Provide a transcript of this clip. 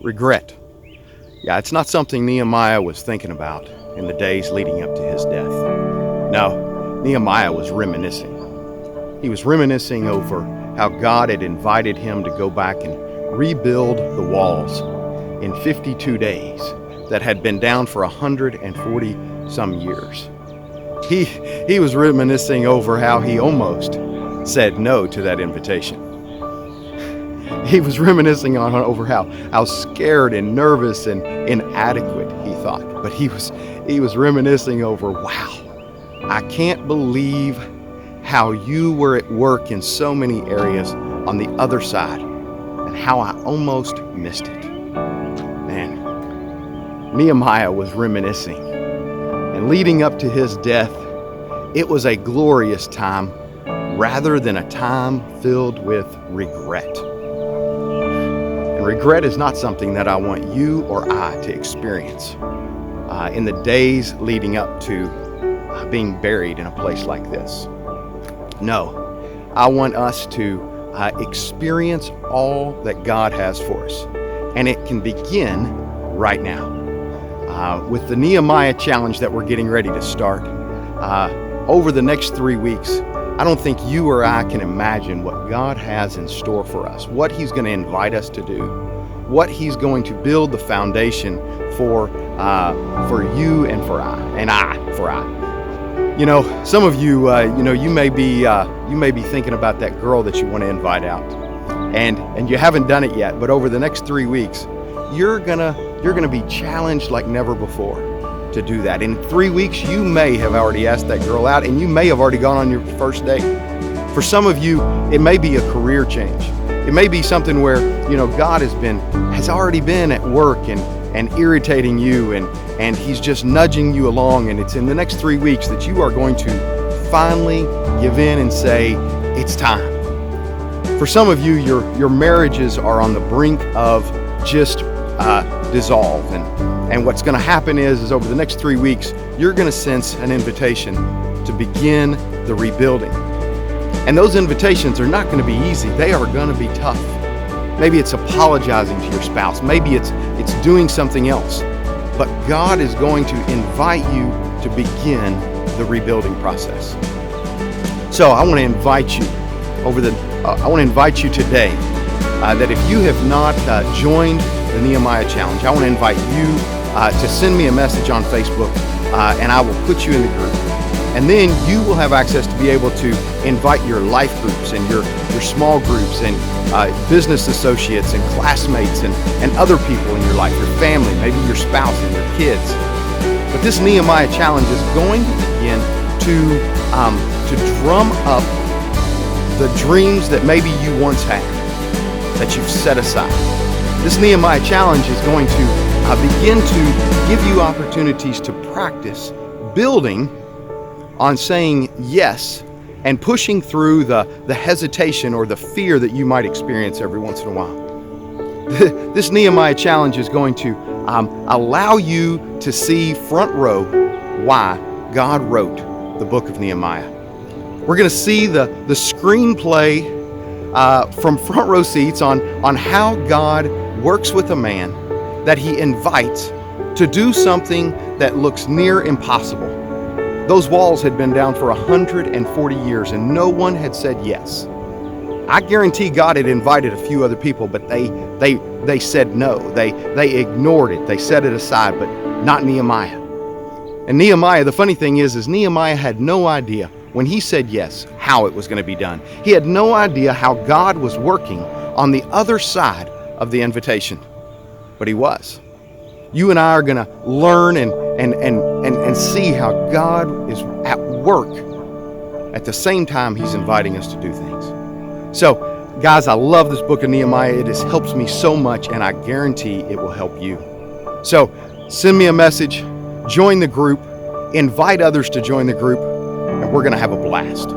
Regret. Yeah, it's not something Nehemiah was thinking about in the days leading up to his death. No, Nehemiah was reminiscing. He was reminiscing over how God had invited him to go back and rebuild the walls in 52 days that had been down for 140 some years. He was reminiscing over how he almost said no to that invitation. He was reminiscing over how scared and nervous and inadequate he thought. But he was reminiscing over, wow, I can't believe how you were at work in so many areas on the other side and how I almost missed it. Man, Nehemiah was reminiscing. And leading up to his death, it was a glorious time rather than a time filled with regret. And regret is not something that I want you or I to experience in the days leading up to being buried in a place like this. No, I want us to experience all that God has for us. And it can begin right now. With the Nehemiah challenge that we're getting ready to start, over the next 3 weeks, I don't think you or I can imagine what God has in store for us, what He's going to invite us to do, what He's going to build the foundation for you and for I. You know, some of you, you may be thinking about that girl that you want to invite out, and you haven't done it yet. But over the next 3 weeks, you're gonna be challenged like never before to do that. In 3 weeks, you may have already asked that girl out, and you may have already gone on your first date. For some of you, it may be a career change. It may be something where God has already been at work and irritating you, and He's just nudging you along, and it's in the next 3 weeks that you are going to finally give in and say, it's time. For some of you, your marriages are on the brink of just dissolve, and what's going to happen is over the next 3 weeks, you're going to sense an invitation to begin the rebuilding. And those invitations are not going to be easy. They are going to be tough. Maybe it's apologizing to your spouse. Maybe it's doing something else. But God is going to invite you to begin the rebuilding process. So I want to invite you today that if you have not joined the Nehemiah Challenge, I want to invite you to send me a message on Facebook, and I will put you in the group. And then you will have access to be able to invite your life groups and your small groups and business associates and classmates and other people in your life, your family, maybe your spouse and your kids. But this Nehemiah Challenge is going to begin to drum up the dreams that maybe you once had, that you've set aside. This Nehemiah Challenge is going to begin to give you opportunities to practice building on saying yes and pushing through the hesitation or the fear that you might experience every once in a while. This Nehemiah Challenge is going to allow you to see front row why God wrote the book of Nehemiah. We're going to see the screenplay from front row seats on how God works with a man that He invites to do something that looks near impossible. Those walls had been down for 140 years and no one had said yes. I guarantee God had invited a few other people, but they said no. They ignored it. They set it aside, but not Nehemiah. And Nehemiah, the funny thing is Nehemiah had no idea when he said yes how it was going to be done. He had no idea how God was working on the other side of the invitation, but He was. You and I are going to learn and see how God is at work at the same time He's inviting us to do things. So, guys, I love this book of Nehemiah. It has helped me so much, and I guarantee it will help you. So, send me a message, join the group, invite others to join the group, and we're going to have a blast.